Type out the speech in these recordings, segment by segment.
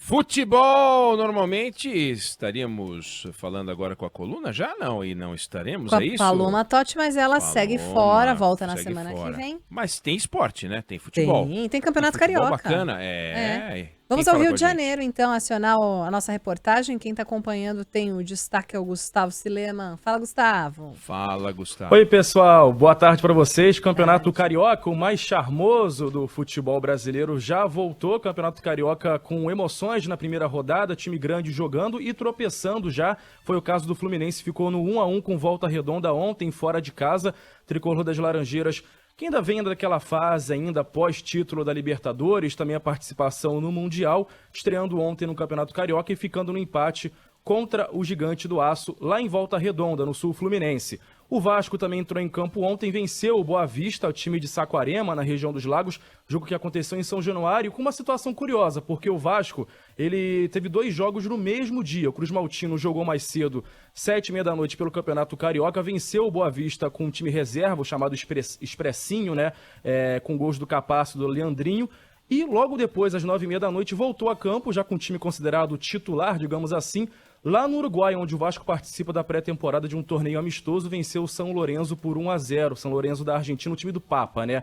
Futebol, normalmente estaríamos falando agora com a Coluna, já não, e não estaremos, é isso? Com a Paloma Totti, mas ela segue fora, volta na semana que vem. Mas tem esporte, né? Tem futebol. Tem Campeonato tem futebol Carioca. Bacana, Vamos ao Rio de Janeiro, então, acionar a nossa reportagem. Quem está acompanhando tem o destaque, é o Gustavo Sileman. Fala, Gustavo. Fala, Gustavo. Oi, pessoal. Boa tarde para vocês. Campeonato Carioca, o mais charmoso do futebol brasileiro, já voltou. Campeonato Carioca com emoções na primeira rodada, time grande jogando e tropeçando já. Foi o caso do Fluminense, ficou no 1-1 com Volta Redonda ontem, fora de casa. Tricolor das Laranjeiras, que ainda vem daquela fase ainda pós-título da Libertadores, também a participação no Mundial, estreando ontem no Campeonato Carioca e ficando no empate contra o Gigante do Aço, lá em Volta Redonda, no Sul Fluminense. O Vasco também entrou em campo ontem, venceu o Boa Vista, o time de Saquarema, na região dos Lagos, jogo que aconteceu em São Januário, com uma situação curiosa, porque o Vasco, ele teve 2 jogos no mesmo dia. O Cruz Maltino jogou mais cedo, 7h30 da noite, pelo Campeonato Carioca, venceu o Boa Vista com um time reserva, chamado Expressinho, né, com gols do Capasso e do Leandrinho, e logo depois, às 9h30 da noite, voltou a campo, já com o time considerado titular, digamos assim, lá no Uruguai, onde o Vasco participa da pré-temporada de um torneio amistoso, venceu o São Lourenço por 1-0. São Lourenço da Argentina, o time do Papa, né?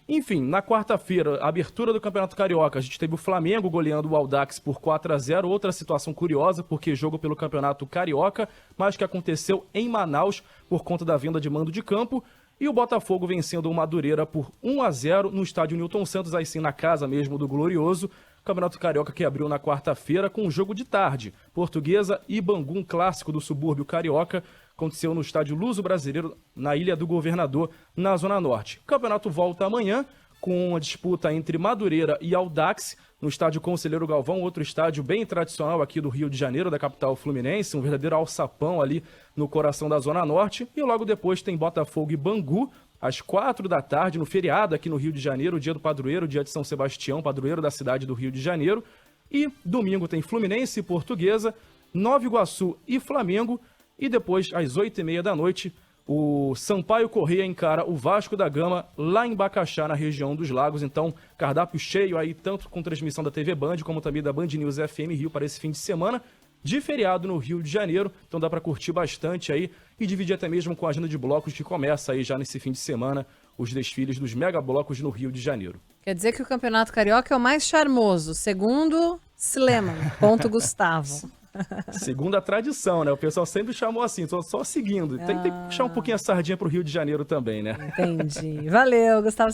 Enfim, na quarta-feira, abertura do Campeonato Carioca, a gente teve o Flamengo goleando o Audax por 4-0. Outra situação curiosa, porque jogo pelo Campeonato Carioca, mas que aconteceu em Manaus por conta da venda de mando de campo. E o Botafogo vencendo o Madureira por 1-0 no estádio Newton Santos, aí sim na casa mesmo do Glorioso. Campeonato Carioca que abriu na quarta-feira com um jogo de tarde. Portuguesa e Bangu, um clássico do subúrbio carioca, aconteceu no estádio Luso Brasileiro, na Ilha do Governador, na Zona Norte. O campeonato volta amanhã com uma disputa entre Madureira e Audax, no estádio Conselheiro Galvão, outro estádio bem tradicional aqui do Rio de Janeiro, da capital fluminense, um verdadeiro alçapão ali no coração da Zona Norte. E logo depois tem Botafogo e Bangu, às 4h da tarde, no feriado aqui no Rio de Janeiro, dia do padroeiro, dia de São Sebastião, padroeiro da cidade do Rio de Janeiro. E domingo tem Fluminense e Portuguesa, Nova Iguaçu e Flamengo. E depois, às 8h30 da noite, o Sampaio Corrêa encara o Vasco da Gama lá em Bacaxá, na região dos Lagos. Então, cardápio cheio aí, tanto com transmissão da TV Band, como também da Band News FM Rio para esse fim de semana, de feriado no Rio de Janeiro. Então dá para curtir bastante aí e dividir até mesmo com a agenda de blocos que começa aí já nesse fim de semana, os desfiles dos mega blocos no Rio de Janeiro. Quer dizer que o Campeonato Carioca é o mais charmoso, segundo Sleman, ponto Gustavo. Segundo a tradição, né? O pessoal sempre chamou assim, só seguindo. Tem que puxar um pouquinho a sardinha pro Rio de Janeiro também, né? Entendi. Valeu, Gustavo.